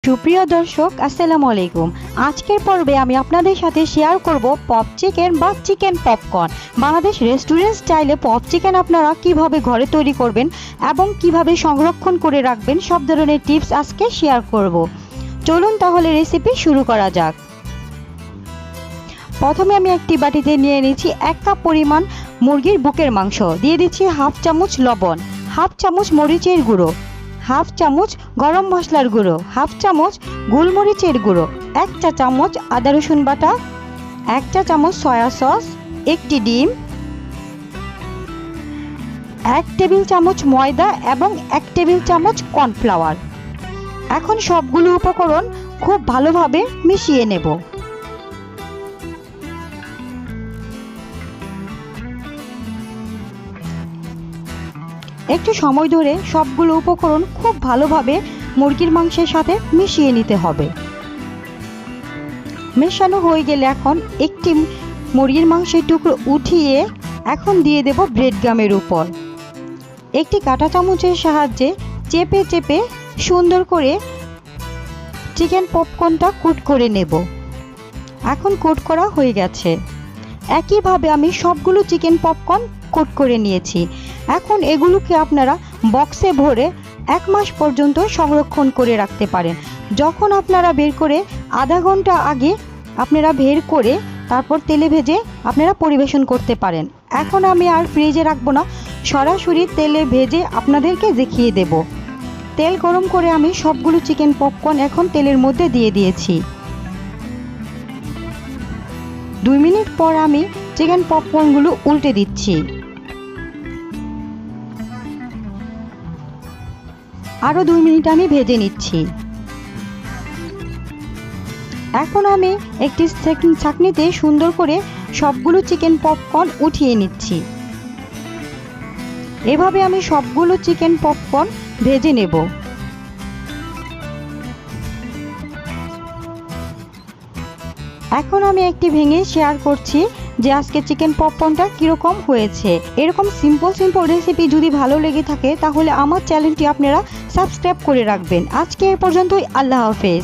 সুপ্রিয় দর্শক আসসালামু আলাইকুম। আজকের পর্বে আমি আপনাদের সাথে শেয়ার করব পপ চিকেন বা চিকেন পপকর্ন। বাংলাদেশ রেস্টুরেন্ট স্টাইলে পপ চিকেন আপনারা কিভাবে ঘরে তৈরি করবেন এবং কিভাবে সংরক্ষণ করে রাখবেন সব ধরনের টিপস আজকে শেয়ার করব। চলুন তাহলে রেসিপি শুরু করা যাক। প্রথমে আমি একটি বাটিতে নিয়ে নিয়েছি 1 কাপ পরিমাণ মুরগির বুকের মাংস, দিয়ে দিচ্ছি হাফ চামচ লবণ, হাফ চামচ মরিচের গুঁড়ো, হাফ চামচ গরম মশলার গুঁড়ো, হাফ চামচ গোলমরিচের গুঁড়ো, 1 চা চামচ আদা রসুন বাটা, 1 চা চামচ সয়া সস, একটি ডিম, 1 টেবিল চামচ ময়দা এবং 1 টেবিল চামচ কর্নফ্লাওয়ার। এখন সবগুলো উপকরণ খুব ভালোভাবে মিশিয়ে নেব। একটু সময় ধরে সবগুলো উপকরণ খুব ভালোভাবে মুরগির মাংসের সাথে মিশিয়ে নিতে হবে। মেশানো হয়ে গেলে এখন একটি মুরগির মাংসের টুকরো উঠিয়ে এখন দিয়ে দেব ব্রেড গামের উপর। একটি কাঁটা চামচের সাহায্যে চেপে চেপে সুন্দর করে চিকেন পপকর্নটা কুট করে নেব। এখন কুট করা হয়ে গেছে। একইভাবে আমি সবগুলো চিকেন পপকর্ন কুট করে নিয়েছি। এখন এগুলোকে আপনারা বক্সে ভরে 1 মাস পর্যন্ত সংরক্ষণ করে রাখতে পারেন। যখন আপনারা বের করে আধা ঘন্টা আগে আপনারা বের করে তারপর তেলে ভেজে আপনারা পরিবেশন করতে পারেন। এখন আমি আর ফ্রিজে রাখবো না, সরাসরি তেলে ভেজে আপনাদেরকে দেখিয়ে দেব। তেল গরম করে আমি সবগুলো চিকেন পপকর্ন এখন তেলের মধ্যে দিয়ে দিয়েছি। 2 মিনিট পর আমি চিকেন পপকর্নগুলো উল্টে দিচ্ছি। আরও 2 মিনিট আমি ভেজে নিচ্ছি। এখন আমি একটি ছাঁকনিতে সুন্দর করে সবগুলো চিকেন পপকর্ন উঠিয়ে নিচ্ছি। এভাবে আমি সবগুলো চিকেন পপকর্ন ভেজে নেব। এখন আমি একটি ভেঙে শেয়ার করছি যে আজকে চিকেন পপকর্নটা কীরকম হয়েছে। এরকম সিম্পল রেসিপি যদি ভালো লেগে থাকে তাহলে আমার চ্যানেলটি আপনারা সাবস্ক্রাইব করে রাখবেন। আজকে এ পর্যন্তই। আল্লাহ হাফেজ।